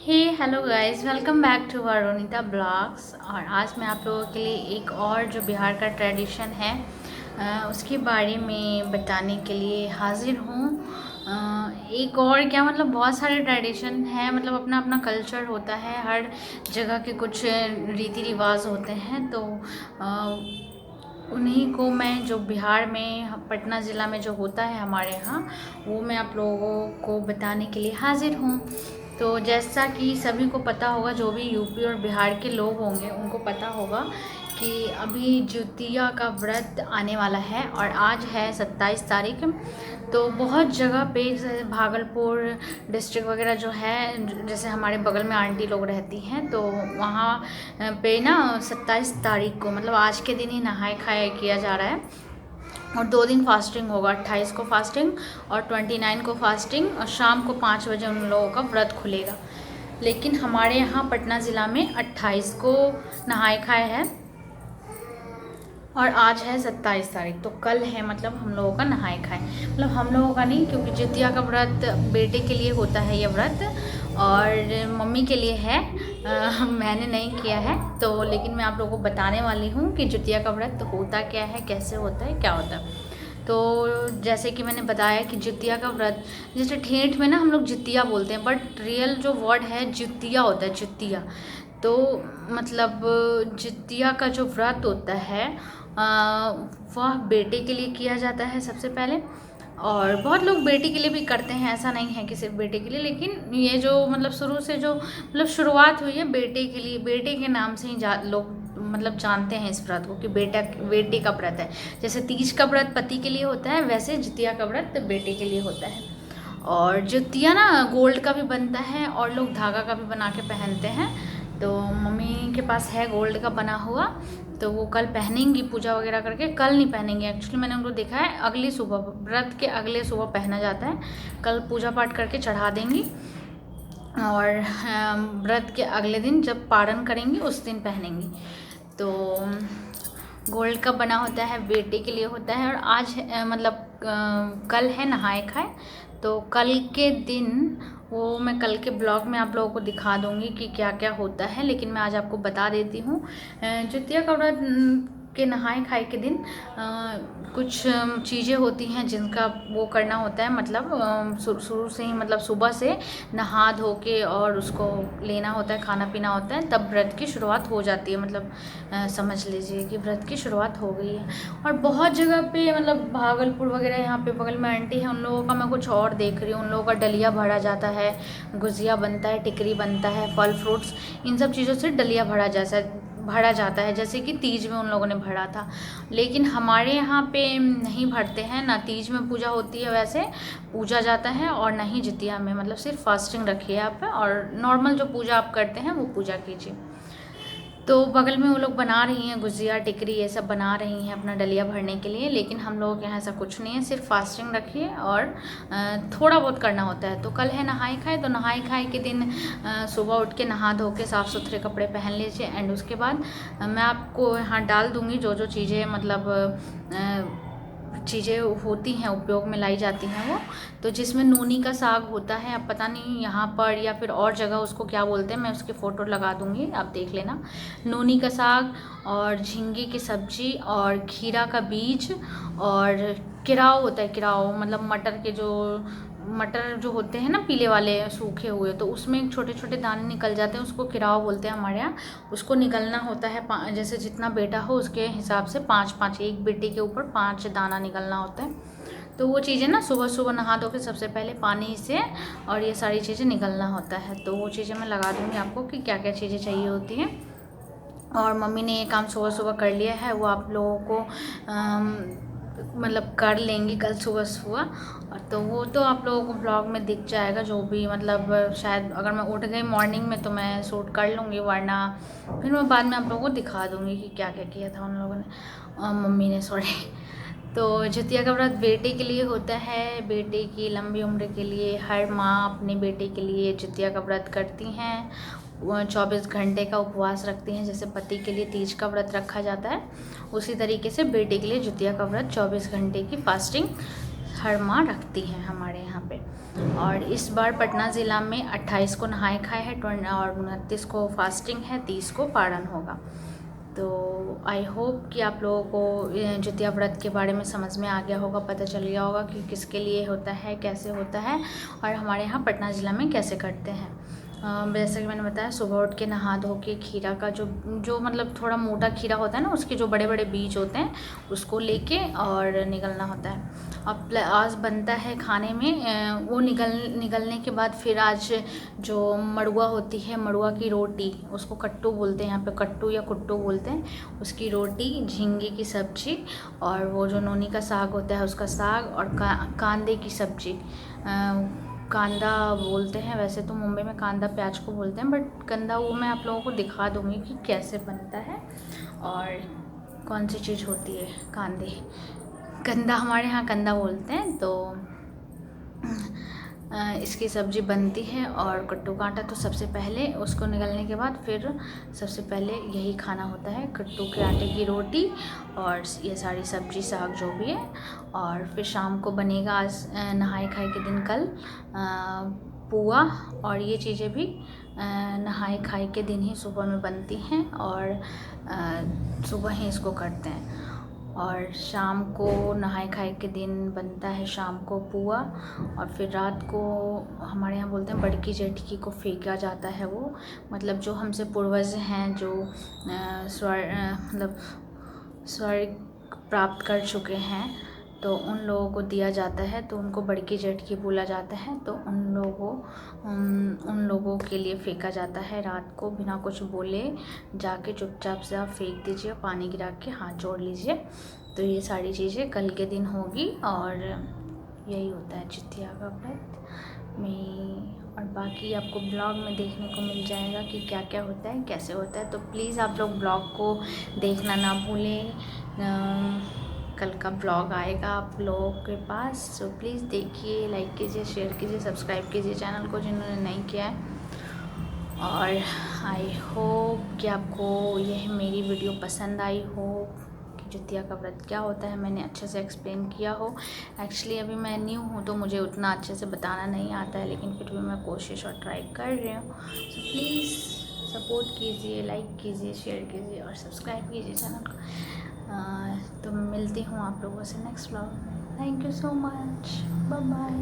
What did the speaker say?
Hey hello guys, welcome back to Varunita blogs. और आज मैं आप लोगों के लिए एक और जो बिहार का ट्रेडिशन है उसके बारे में बताने के लिए हाजिर हूँ। एक और क्या मतलब बहुत सारे ट्रेडिशन हैं, मतलब अपना अपना कल्चर होता है, हर जगह के कुछ रीति रिवाज होते हैं। तो उन्हीं को मैं जो बिहार में पटना ज़िला में जो होता है हमारे यहाँ, वो मैं आप लोगों को बताने के लिए हाजिर हूँ। तो जैसा कि सभी को पता होगा, जो भी यूपी और बिहार के लोग होंगे उनको पता होगा कि अभी जुतिया का व्रत आने वाला है और आज है 27 तारीख। तो बहुत जगह पे जैसे भागलपुर डिस्ट्रिक्ट वगैरह जो है, जैसे हमारे बगल में आंटी लोग रहती हैं, तो वहाँ पे ना 27 तारीख को मतलब आज के दिन ही नहाए खाए किया जा रहा है। और 2 दिन फास्टिंग होगा, 28 को फास्टिंग और 29 को फास्टिंग, और शाम को 5 बजे उन लोगों का व्रत खुलेगा। लेकिन हमारे यहाँ पटना ज़िला में 28 को नहाए खाए है और आज है 27 तारीख। तो कल है मतलब हम लोगों का नहाए खाए, मतलब हम लोगों का नहीं, क्योंकि जितिया का व्रत बेटे के लिए होता है ये व्रत, और मम्मी के लिए है। मैंने नहीं किया है तो, लेकिन मैं आप लोगों को बताने वाली हूँ कि जितिया का व्रत होता क्या है, कैसे होता है, क्या होता है। तो जैसे कि मैंने बताया कि जितिया का व्रत, जैसे ठेठ में ना हम लोग जितिया बोलते हैं, बट रियल जो वर्ड है जितिया होता है, जितिया। तो मतलब जितिया का जो व्रत होता है वह बेटे के लिए किया जाता है सबसे पहले। और बहुत लोग बेटी के लिए भी करते हैं, ऐसा नहीं है कि सिर्फ बेटे के लिए, लेकिन ये जो मतलब शुरू से जो मतलब शुरुआत हुई है बेटे के लिए, बेटे के नाम से ही लोग मतलब जानते हैं इस व्रत को कि बेटे का व्रत है। जैसे तीज का व्रत पति के लिए होता है, वैसे जितिया का व्रत बेटे के लिए होता है। और जितिया ना गोल्ड का भी बनता है और लोग धागा का भी बना के पहनते हैं। तो मम्मी के पास है गोल्ड का बना हुआ, तो वो कल पहनेंगी पूजा वगैरह करके। कल नहीं पहनेंगे, एक्चुअली मैंने उनको देखा है अगली सुबह, व्रत के अगले सुबह पहना जाता है। कल पूजा पाठ करके चढ़ा देंगी और व्रत के अगले दिन जब पारण करेंगी उस दिन पहनेंगी। तो गोल्ड का बना होता है, बेटे के लिए होता है। और आज मतलब कल है नहाए खाए, तो कल के दिन वो मैं कल के ब्लॉग में आप लोगों को दिखा दूंगी कि क्या क्या होता है, लेकिन मैं आज आपको बता देती हूँ। जितिया का व्रत के नहाए खाए के दिन कुछ चीज़ें होती हैं जिनका वो करना होता है, मतलब शुरू से ही, मतलब सुबह से नहा धो के और उसको लेना होता है, खाना पीना होता है, तब व्रत की शुरुआत हो जाती है। मतलब समझ लीजिए कि व्रत की शुरुआत हो गई है। और बहुत जगह पे मतलब भागलपुर वगैरह, यहाँ पे बगल में आंटी है, उन लोगों का मैं कुछ और देख रही हूँ। उन लोगों का डलिया भरा जाता है, गुजिया बनता है, टिकरी बनता है, फल फ्रूट्स, इन सब चीज़ों से डलिया भरा जाता है, जैसे कि तीज में उन लोगों ने भरा था। लेकिन हमारे यहाँ पे नहीं भरते हैं, ना तीज में पूजा होती है वैसे पूजा जाता है, और ना ही जितिया में, मतलब सिर्फ फास्टिंग रखिए आप और नॉर्मल जो पूजा आप करते हैं वो पूजा कीजिए। तो बगल में वो लोग बना रही हैं गुजिया टिकरी, ये सब बना रही हैं अपना डलिया भरने के लिए। लेकिन हम लोगों के यहाँ ऐसा कुछ नहीं है, सिर्फ फास्टिंग रखिए और थोड़ा बहुत करना होता है। तो कल है नहाए खाए, तो नहाए खाए के दिन सुबह उठ के नहा धो के साफ़ सुथरे कपड़े पहन लीजिए। एंड उसके बाद मैं आपको यहाँ डाल दूँगी जो जो चीज़ें मतलब चीज़ें होती हैं, उपयोग में लाई जाती हैं वो। तो जिसमें नूनी का साग होता है, अब पता नहीं यहाँ पर या फिर और जगह उसको क्या बोलते हैं, मैं उसकी फ़ोटो लगा दूँगी, आप देख लेना। नूनी का साग और झींगे की सब्ज़ी और खीरा का बीज और केराव होता है, केराव मतलब मटर जो होते हैं ना पीले वाले सूखे हुए, तो उसमें छोटे छोटे दाने निकल जाते हैं, उसको केराव बोलते हैं हमारे यहाँ। उसको निकलना होता है, जैसे जितना बेटा हो उसके हिसाब से 5-5, एक बेटे के ऊपर 5 दाना निकलना होता है। तो वो चीज़ें ना सुबह सुबह नहा धो के सबसे पहले पानी से और ये सारी चीज़ें निकलना होता है। तो वो चीज़ें मैं लगा दूँगी आपको कि क्या क्या चीज़ें चाहिए होती हैं। और मम्मी ने ये काम सुबह सुबह कर लिया है, वो आप लोगों को मतलब कर लेंगी कल सुबह सुबह। और तो वो तो आप लोगों को ब्लॉग में दिख जाएगा, जो भी मतलब शायद अगर मैं उठ गई मॉर्निंग में तो मैं शूट कर लूँगी, वरना फिर मैं बाद में आप लोगों को दिखा दूँगी कि क्या क्या किया था उन लोगों ने, मम्मी ने, सॉरी। तो जितिया का व्रत बेटे के लिए होता है, बेटे की लंबी उम्र के लिए हर माँ अपने बेटे के लिए जितिया का व्रत करती हैं। 24 घंटे का उपवास रखती हैं, जैसे पति के लिए तीज का व्रत रखा जाता है, उसी तरीके से बेटे के लिए जितिया का व्रत 24 घंटे की फास्टिंग हर माँ रखती है हमारे यहाँ पे। और इस बार पटना ज़िला में 28 को नहाए खाए है और 29 को फास्टिंग है, 30 को पारण होगा। तो आई होप कि आप लोगों को जितिया व्रत के बारे में समझ में आ गया होगा, पता चल गया होगा कि किसके लिए होता है, कैसे होता है और हमारे यहाँ पटना ज़िला में कैसे करते हैं। जैसा कि मैंने बताया, सुबह उठ के नहा धो के खीरा का जो मतलब थोड़ा मोटा खीरा होता है ना, उसके जो बड़े बड़े बीज होते हैं उसको लेके और निगलना होता है। अब आज बनता है खाने में वो निगलने के बाद फिर आज जो मड़ुआ होती है, मड़ुआ की रोटी, उसको कट्टू बोलते हैं, यहाँ पे कट्टू या कुट्टू बोलते हैं, उसकी रोटी, झींगे की सब्जी और वो जो नोनी का साग होता है उसका साग और कांदे की सब्जी। कांदा बोलते हैं, वैसे तो मुंबई में कांदा प्याज को बोलते हैं, बट कंदा वो मैं आप लोगों को दिखा दूँगी कि कैसे बनता है और कौन सी चीज़ होती है कांदे। कंदा हमारे यहाँ कंदा बोलते हैं। तो इसकी सब्ज़ी बनती है और कट्टू कांटा तो सबसे पहले उसको निगलने के बाद फिर सबसे पहले यही खाना होता है, कट्टू के आटे की रोटी और ये सारी सब्ज़ी साग जो भी है। और फिर शाम को बनेगा आज नहाए खाए के दिन कल पुआ, और ये चीज़ें भी नहाए खाए के दिन ही सुबह में बनती हैं और सुबह ही इसको करते हैं। और शाम को नहाए खाए के दिन बनता है शाम को पुआ, और फिर रात को हमारे यहाँ बोलते हैं बड़की जेठकी को फेंका जाता है। वो मतलब जो हमसे पूर्वज हैं, जो मतलब स्वर्ग प्राप्त कर चुके हैं, तो उन लोगों को दिया जाता है, तो उनको बड़की जेठकी बोला जाता है। तो उन लोगों के लिए फेंका जाता है रात को, बिना कुछ बोले जाके चुपचाप से आप फेंक दीजिए, पानी गिरा के हाथ जोड़ लीजिए। तो ये सारी चीज़ें कल के दिन होगी और यही होता है जितिया का व्रत में। और बाकी आपको ब्लॉग में देखने को मिल जाएगा कि क्या क्या होता है, कैसे होता है। तो प्लीज़ आप लोग ब्लॉग को देखना ना भूलें। कल का ब्लॉग आएगा आप लोगों के पास, सो प्लीज़ देखिए, लाइक कीजिए, शेयर कीजिए, सब्सक्राइब कीजिए चैनल को जिन्होंने नहीं किया है। और आई होप कि आपको यह मेरी वीडियो पसंद आई हो कि जितिया का व्रत क्या होता है, मैंने अच्छे से एक्सप्लेन किया हो। एक्चुअली अभी मैं न्यू हूँ तो मुझे उतना अच्छे से बताना नहीं आता है, लेकिन फिर भी मैं कोशिश और ट्राई कर रही हूँ। सो प्लीज़ सपोर्ट कीजिए, लाइक कीजिए, शेयर कीजिए और सब्सक्राइब कीजिए चैनल को। तो मिलती हूँ आप लोगों से नेक्स्ट व्लॉग में। Thank you so much, bye bye.